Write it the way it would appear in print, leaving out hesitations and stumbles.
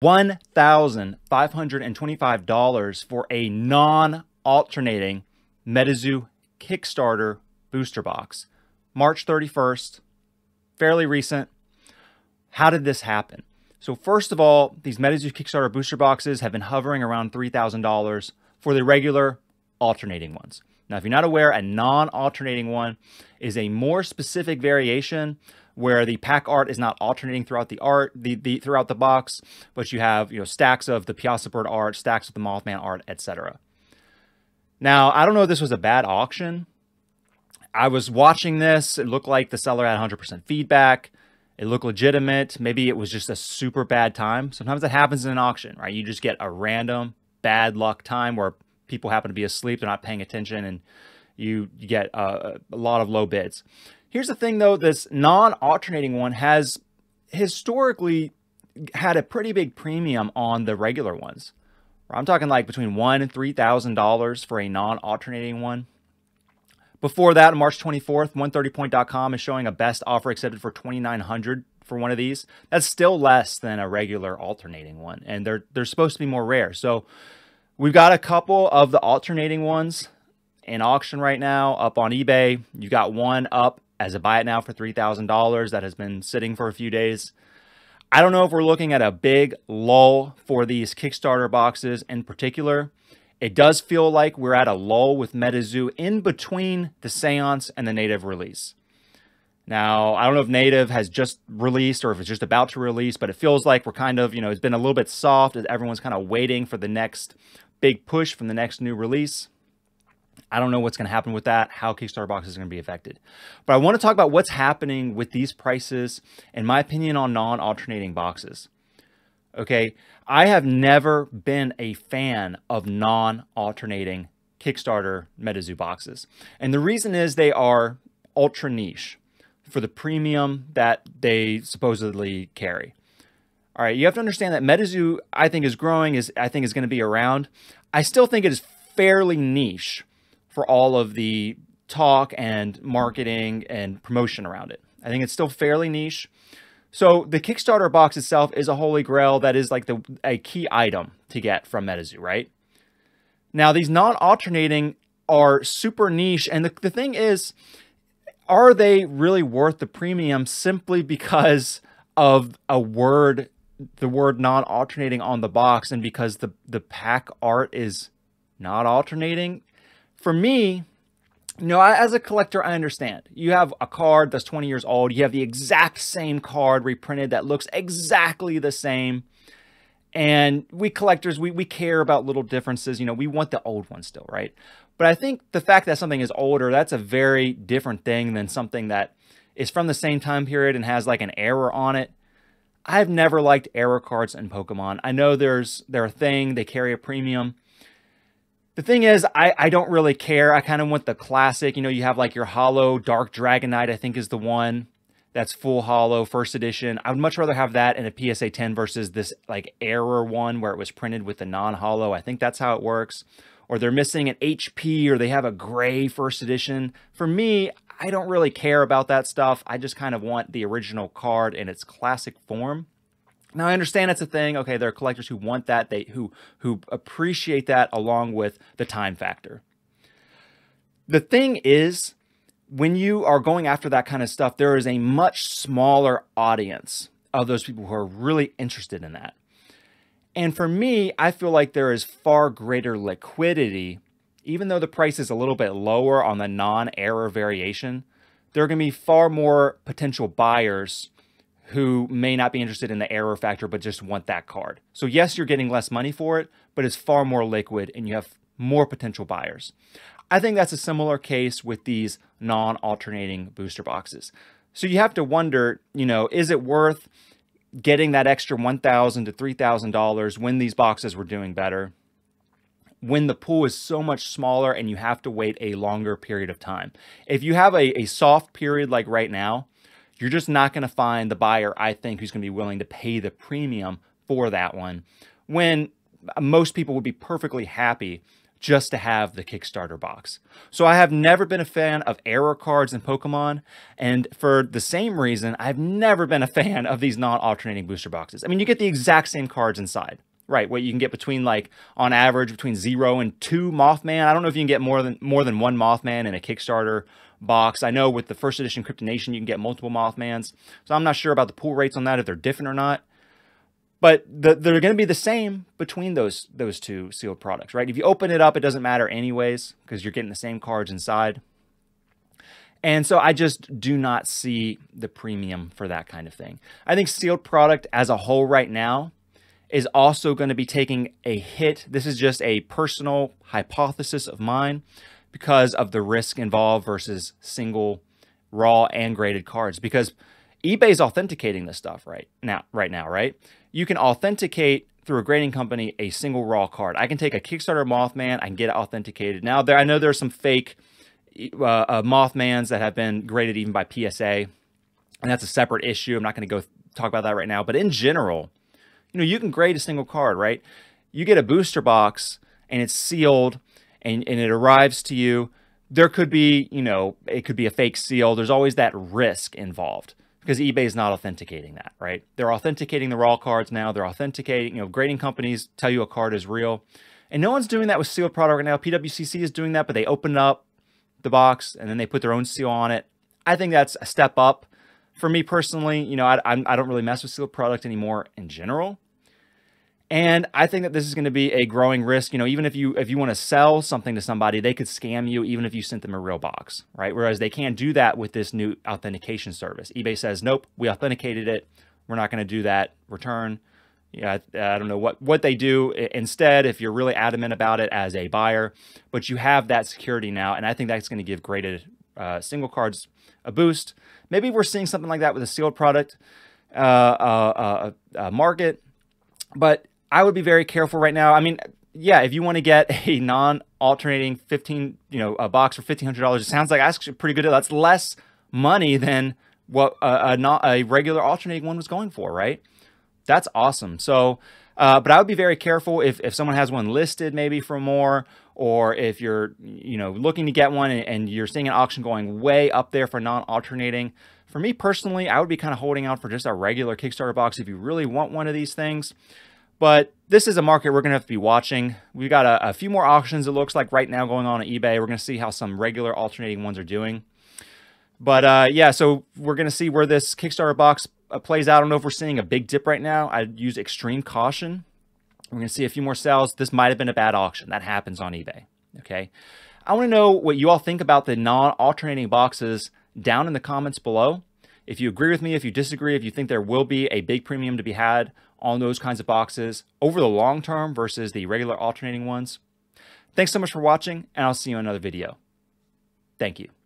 $1,525 for a non-alternating MetaZoo Kickstarter booster box. March 31st, fairly recent. How did this happen? So first of all, these MetaZoo Kickstarter booster boxes have been hovering around $3,000 for the regular alternating ones. Now, if you're not aware, a non-alternating one is a more specific variation where the pack art is not alternating throughout throughout the box, but you have stacks of the Piazza Bird art, stacks of the Mothman art, etc. Now, I don't know if this was a bad auction. I was watching this. It looked like the seller had 100% feedback. It looked legitimate. Maybe it was just a super bad time. Sometimes that happens in an auction, right? You just get a random bad luck time where people happen to be asleep, they're not paying attention, and you get a lot of low bids. Here's the thing, though. This non-alternating one has historically had a pretty big premium on the regular ones. I'm talking like between $1,000 and $3,000 for a non-alternating one. Before that, on March 24th, 130point.com is showing a best offer accepted for $2,900 for one of these. That's still less than a regular alternating one, and they're supposed to be more rare. So we've got a couple of the alternating ones in auction right now up on eBay. You got one up as a buy it now for $3,000 that has been sitting for a few days. I don't know if we're looking at a big lull for these Kickstarter boxes in particular. It does feel like we're at a lull with MetaZoo in between the Seance and the native release. Now, I don't know if native has just released or if it's just about to release, but it feels like we're kind of, it's been a little bit soft as everyone's kind of waiting for the next big push from the next new release. I don't know what's going to happen with that, how Kickstarter boxes are going to be affected. But I want to talk about what's happening with these prices, in my opinion, on non-alternating boxes. Okay, I have never been a fan of non-alternating Kickstarter MetaZoo boxes. And the reason is they are ultra niche for the premium that they supposedly carry. All right, you have to understand that MetaZoo, I think, is growing, I think is going to be around. I still think it is fairly niche for all of the talk and marketing and promotion around it. I think it's still fairly niche. So the Kickstarter box itself is a holy grail that is like a key item to get from MetaZoo, right? Now, these non-alternating are super niche. And the thing is, are they really worth the premium simply because of the word non-alternating on the box and because the pack art is not alternating? For me, as a collector, I understand. You have a card that's 20 years old. You have the exact same card reprinted that looks exactly the same. And we collectors, we care about little differences. We want the old one still, right? But I think the fact that something is older, that's a very different thing than something that is from the same time period and has like an error on it. I've never liked error cards in Pokemon. I know they're a thing. They carry a premium. The thing is, I don't really care. I kind of want the classic. You have like your holo Dark Dragonite, I think is the one that's full holo, first edition. I would much rather have that in a PSA 10 versus this like error one where it was printed with the non-holo. I think that's how it works. Or they're missing an HP or they have a gray first edition. For me, I don't really care about that stuff. I just kind of want the original card in its classic form. Now, I understand it's a thing. Okay, there are collectors who want that, who appreciate that along with the time factor. The thing is, when you are going after that kind of stuff, there is a much smaller audience of those people who are really interested in that. And for me, I feel like there is far greater liquidity, even though the price is a little bit lower on the non-error variation. There are going to be far more potential buyers who may not be interested in the error factor, but just want that card. So yes, you're getting less money for it, but it's far more liquid and you have more potential buyers. I think that's a similar case with these non-alternating booster boxes. So you have to wonder, is it worth getting that extra $1,000 to $3,000 when these boxes were doing better, when the pool is so much smaller and you have to wait a longer period of time? If you have a soft period like right now, you're just not going to find the buyer, I think, who's going to be willing to pay the premium for that one, when most people would be perfectly happy just to have the Kickstarter box. So I have never been a fan of error cards in Pokemon, and for the same reason, I've never been a fan of these non-alternating booster boxes. I mean, you get the exact same cards inside, right? What you can get between, like, on average, between 0 and 2 Mothman. I don't know if you can get more than 1 Mothman in a Kickstarter box. I know with the first edition Cryptid Nation, you can get multiple Mothmans. So I'm not sure about the pool rates on that, if they're different or not. But they're going to be the same between those two sealed products, right? If you open it up, it doesn't matter anyways, because you're getting the same cards inside. And so I just do not see the premium for that kind of thing. I think sealed product as a whole right now is also going to be taking a hit. This is just a personal hypothesis of mine because of the risk involved versus single raw and graded cards, because eBay's authenticating this stuff right now, right? You can authenticate through a grading company a single raw card. I can take a Kickstarter Mothman, I can get it authenticated. Now, I know there's some fake Mothmans that have been graded even by PSA, and that's a separate issue. I'm not going to go talk about that right now. But in general, you know, you can grade a single card, right? You get a booster box and it's sealed and it arrives to you. There could be, you know, it could be a fake seal. There's always that risk involved, because eBay is not authenticating that, right? They're authenticating the raw cards now. They're authenticating, you know, grading companies tell you a card is real. And no one's doing that with sealed product right now. PWCC is doing that, but they open up the box and then they put their own seal on it. I think that's a step up. For me personally, you know, I don't really mess with sealed product anymore in general. And I think that this is going to be a growing risk. You know, even if you want to sell something to somebody, they could scam you even if you sent them a real box, right? Whereas they can't do that with this new authentication service. eBay says, nope, we authenticated it. We're not going to do that return. Yeah, I don't know what they do instead if you're really adamant about it as a buyer, but you have that security now. And I think that's going to give graded single cards a boost. Maybe we're seeing something like that with a sealed product market, but I would be very careful right now. I mean, yeah, if you want to get a non-alternating a box for $1,500, it sounds like actually a pretty good deal. That's less money than what a regular alternating one was going for, right? That's awesome. So, but I would be very careful if someone has one listed maybe for more, or if you're, you know, looking to get one and you're seeing an auction going way up there for non-alternating. For me personally, I would be kind of holding out for just a regular Kickstarter box if you really want one of these things. But this is a market we're going to have to be watching. We've got a few more auctions, it looks like, right now going on eBay. We're going to see how some regular alternating ones are doing. But yeah, so we're going to see where this Kickstarter box plays out. I don't know if we're seeing a big dip right now. I'd use extreme caution. We're going to see a few more sales. This might have been a bad auction. That happens on eBay. Okay. I want to know what you all think about the non-alternating boxes down in the comments below. If you agree with me, if you disagree, if you think there will be a big premium to be had on those kinds of boxes over the long term versus the regular alternating ones. Thanks so much for watching, and I'll see you in another video. Thank you.